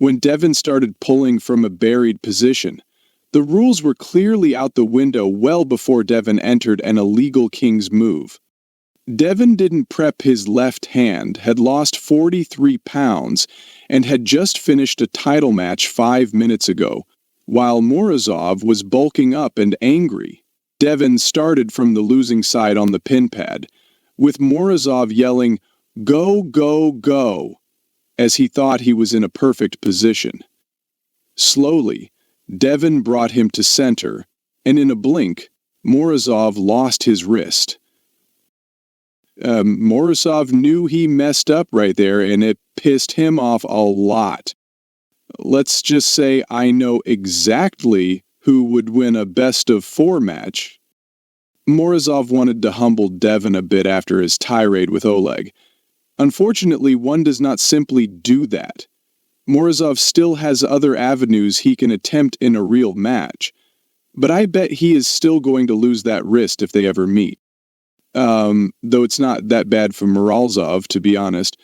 when Devon started pulling from a buried position. The rules were clearly out the window well before Devon entered an illegal king's move. Devon didn't prep his left hand, had lost 43 pounds, and had just finished a title match 5 minutes ago, while Morozov was bulking up and angry. Devon started from the losing side on the pin pad, with Morozov yelling, "Go, go, go," as he thought he was in a perfect position. Slowly, Devon brought him to center, and in a blink, Morozov lost his wrist. Morozov knew he messed up right there, and it pissed him off a lot. Let's just say I know exactly who would win a best-of-4 match. Morozov wanted to humble Devon a bit after his tirade with Oleg. Unfortunately, one does not simply do that. Morozov still has other avenues he can attempt in a real match, but I bet he is still going to lose that wrist if they ever meet. Though it's not that bad for Morozov, to be honest.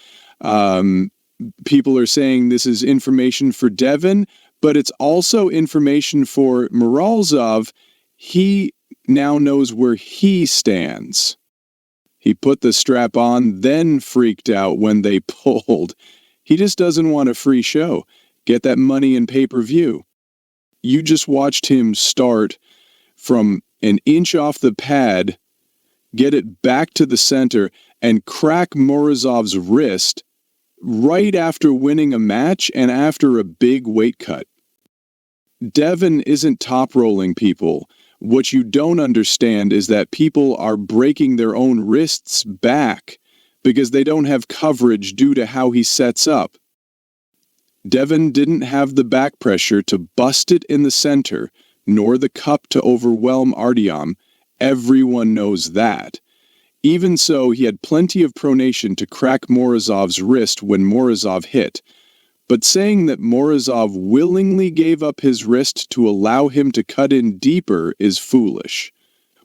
People are saying this is information for Devon, but it's also information for Morozov. He now knows where he stands. He put the strap on, then freaked out when they pulled. He just doesn't want a free show. Get that money in pay-per-view. You just watched him start from an inch off the pad, get it back to the center, and crack Morozov's wrist right after winning a match and after a big weight cut. Devon isn't top-rolling people. What you don't understand is that people are breaking their own wrists back because they don't have coverage due to how he sets up. Devon didn't have the back pressure to bust it in the center, nor the cup to overwhelm Artyom. Everyone knows that. Even so, he had plenty of pronation to crack Morozov's wrist when Morozov hit. But saying that Morozov willingly gave up his wrist to allow him to cut in deeper is foolish.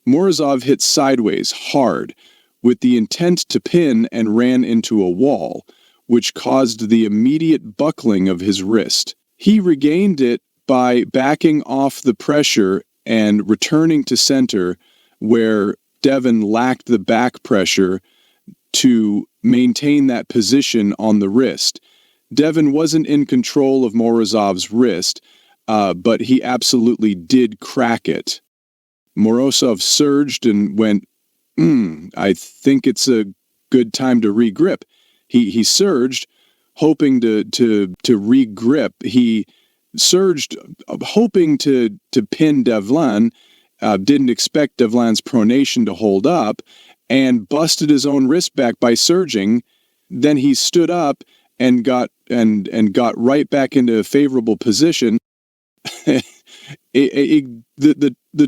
Morozov hit sideways hard, with the intent to pin, and ran into a wall, which caused the immediate buckling of his wrist. He regained it by backing off the pressure and returning to center, where Devon lacked the back pressure to maintain that position on the wrist. Devon wasn't in control of Morozov's wrist, but he absolutely did crack it. Morozov surged and went, I think it's a good time to regrip. He surged, hoping to regrip. He surged, hoping to pin Devon, didn't expect Devlan's pronation to hold up, and busted his own wrist back by surging. Then he stood up and got right back into a favorable position. The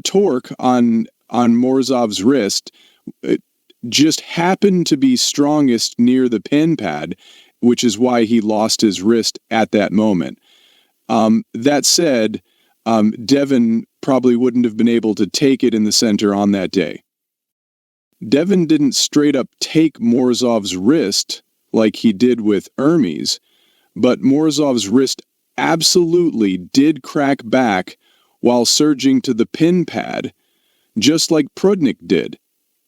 torque on Morozov's wrist just happened to be strongest near the pin pad, which is why he lost his wrist at that moment. That said, Devon probably wouldn't have been able to take it in the center on that day. Devon didn't straight up take Morozov's wrist like he did with Hermes, but Morozov's wrist absolutely did crack back while surging to the pin pad, just like Prudnik did.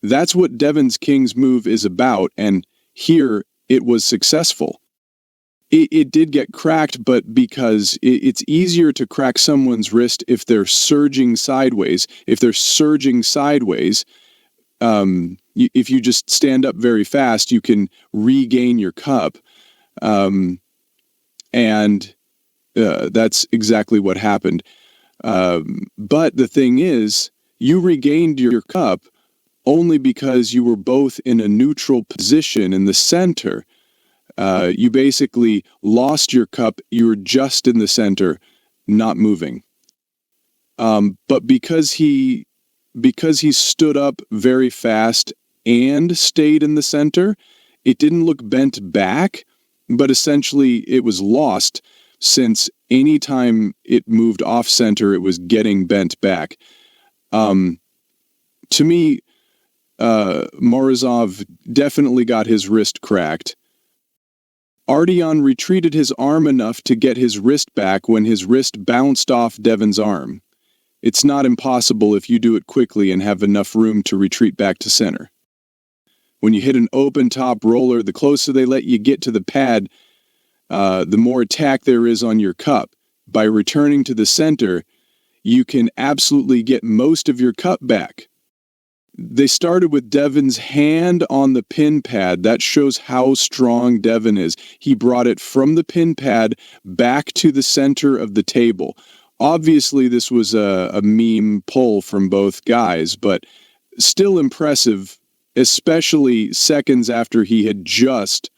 That's what Devon's King's move is about, and here it was successful. It did get cracked, but because it's easier to crack someone's wrist if they're surging sideways. If they're surging sideways, if you just stand up very fast, you can regain your cup. And that's exactly what happened. But the thing is, you regained your cup only because you were both in a neutral position in the center. You basically lost your cup. You were just in the center, not moving. But because he stood up very fast and stayed in the center, it didn't look bent back, but essentially it was lost, since anytime it moved off center, it was getting bent back. To me, Morozov definitely got his wrist cracked. Artyom retreated his arm enough to get his wrist back when his wrist bounced off Devon's arm. It's not impossible if you do it quickly and have enough room to retreat back to center. When you hit an open top roller, the closer they let you get to the pad, the more attack there is on your cup. By returning to the center, you can absolutely get most of your cup back. They started with Devon's hand on the pin pad. That shows how strong Devon is. He brought it from the pin pad back to the center of the table. Obviously, this was a meme pull from both guys, but still impressive, especially seconds after he had just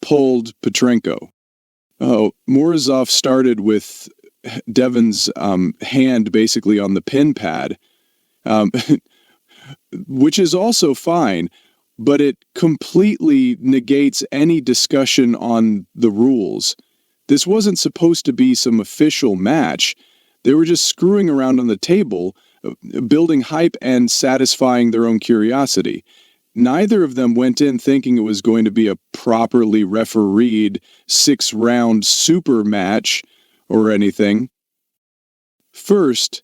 pulled Petrenko. Morozov started with Devon's hand basically on the pin pad, which is also fine, but it completely negates any discussion on the rules. This wasn't supposed to be some official match. They were just screwing around on the table, building hype and satisfying their own curiosity. Neither of them went in thinking it was going to be a properly refereed 6-round super match or anything. First,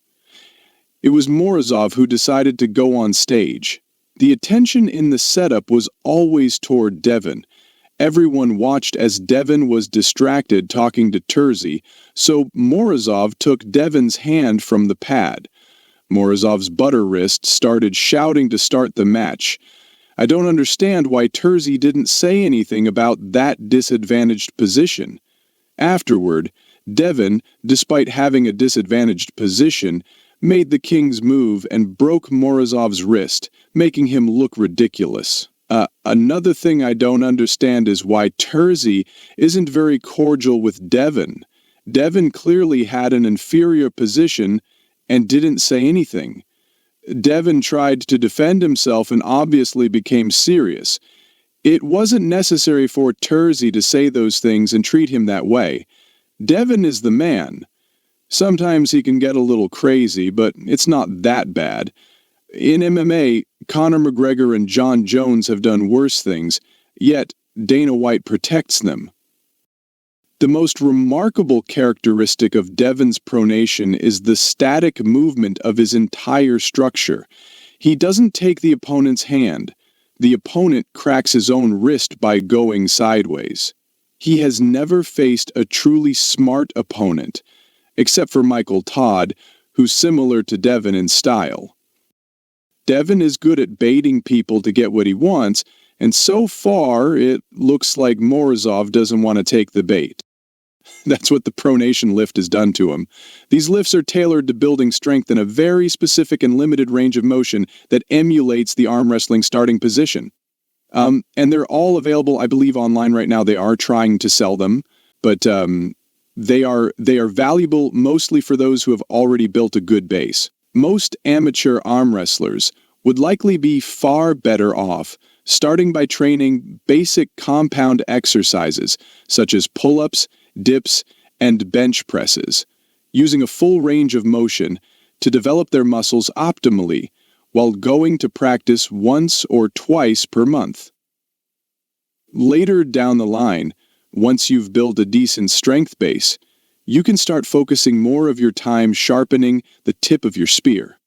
it was Morozov who decided to go on stage. The attention in the setup was always toward Devon. Everyone watched as Devon was distracted talking to Terzi, so Morozov took Devon's hand from the pad. Morozov's butter wrist started shouting to start the match. I don't understand why Terzi didn't say anything about that disadvantaged position. Afterward, Devon, despite having a disadvantaged position, made the king's move and broke Morozov's wrist, making him look ridiculous. Another thing I don't understand is why Terzi isn't very cordial with Devon. Devon clearly had an inferior position and didn't say anything. Devon tried to defend himself and obviously became serious. It wasn't necessary for Terzi to say those things and treat him that way. Devon is the man. Sometimes he can get a little crazy, but it's not that bad. In MMA, Conor McGregor and John Jones have done worse things, yet Dana White protects them. The most remarkable characteristic of Devon's pronation is the static movement of his entire structure. He doesn't take the opponent's hand. The opponent cracks his own wrist by going sideways. He has never faced a truly smart opponent, except for Michael Todd, who's similar to Devon in style. Devon is good at baiting people to get what he wants, and so far it looks like Morozov doesn't want to take the bait. That's what the pronation lift has done to him. These lifts are tailored to building strength in a very specific and limited range of motion that emulates the arm wrestling starting position. And they're all available, I believe, online right now. They are trying to sell them, but they are valuable mostly for those who have already built a good base. Most amateur arm wrestlers would likely be far better off starting by training basic compound exercises such as pull-ups, dips, and bench presses, using a full range of motion to develop their muscles optimally while going to practice once or twice per month. Later down the line, once you've built a decent strength base, you can start focusing more of your time sharpening the tip of your spear.